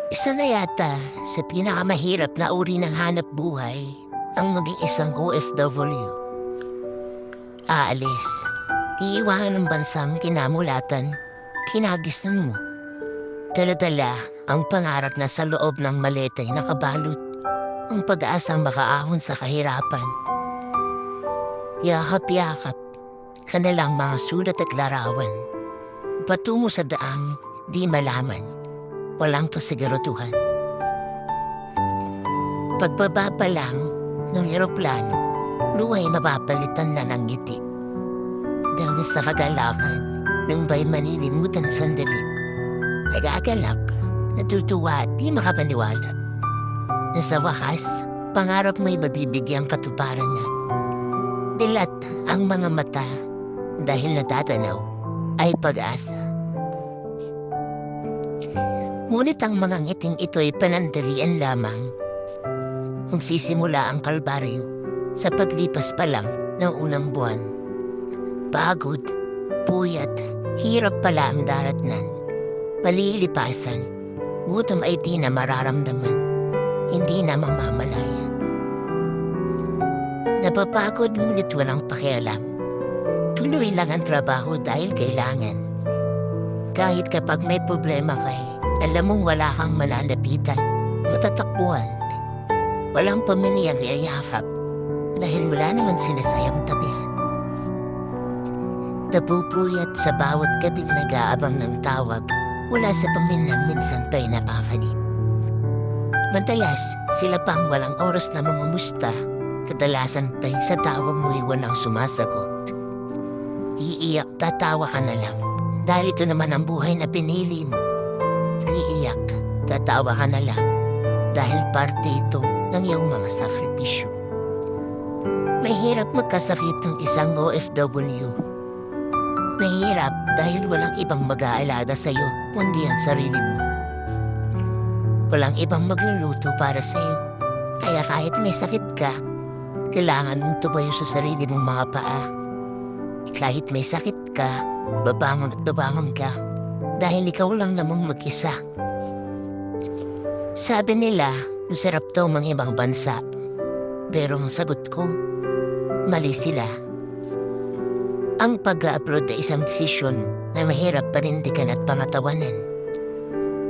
Isa na yata sa pinakamahirap na uri ng hanap buhay ang maging isang OFW. Aalis, iiwanan ng bansang kinamulatan, kinagisnan mo. Dala-dala ang pangarap na sa loob ng maleta'y nakabalot ang pag-asang makaahon sa kahirapan. Yakap-yakap ka na lang mga sulat at larawan. Patungo sa daang di malaman, walang pasiguraduhan. Pagbaba pa lang ng eroplano, luway mapapalitan na ng ngiti. Dahil sa kagalakan, nang ba'y manilimutan sandali, nagagalak, natutuwa at di makapaniwala. Na sa wakas, pangarap mo'y mabibigyang katuparan na. Dilat ang mga mata dahil natatanaw ay pag-asa. Ngunit ang mga ngiting ito'y panandalian lamang. Magsisimula ang kalbaryo sa paglipas pa lang ng unang buwan. Pagod, puyat, hirap pala ang daratnan. Palilipasan, gutom ay di na mararamdaman, hindi na mamamalayan. Napapagod ngunit walang pakialam. Tuloy lang ang trabaho dahil kailangan. Kahit kapag may problema kay, alam mong wala kang malalapitan, matatakbuhan. Walang pamilyang yayakap dahil wala naman sila sa iyong tabihan. Napupuyat sa bawat gabing nag-aabang ng tawag mula sa pamilyang minsan pa'y napakalit. Madalas, sila pang walang oras na mangumusta, kadalasan pa'y sa tawag mo'y walang sumasagot. Iiyak, tatawa ka na lang, dahil ito naman ang buhay na pinili mo. Iiyak, tatawa ka na lang, dahil parte ito ng iyong mga sakripisyo. Mahirap magkasakit ng isang OFW. Mahirap dahil walang ibang mag-aalaga sa'yo, kundi ang sarili mo. Walang ibang magluluto para sa'yo. Kaya kahit may sakit ka, kailangan mong tumayo sa sarili mong mga paa. Kahit may sakit ka, babangon at babangon ka. Dahil ikaw lang namang mag-isa. Sabi nila, masarap daw mga ibang bansa. Pero ang sagot ko, mali sila. Ang pag-a-abroad ay isang desisyon na mahirap panindigan at pangatawanan.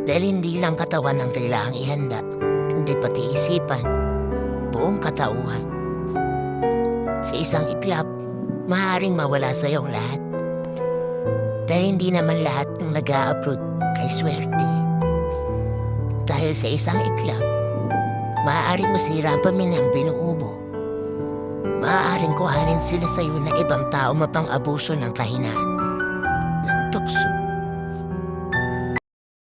Dahil hindi lang katawan ang kailangang ihanda, kundi pati isipan, buong katauhan. Sa isang iklap, maaaring mawala sa iyong lahat. Dahil hindi naman lahat ng nag-a-abroad ay swerte. Dahil sa isang iklap, maaaring masira pa min ang binuo mo. Maaaring kuhanin sila sa iyo ng ibang tao mapang-abuso ng kahinaan, ng tukso,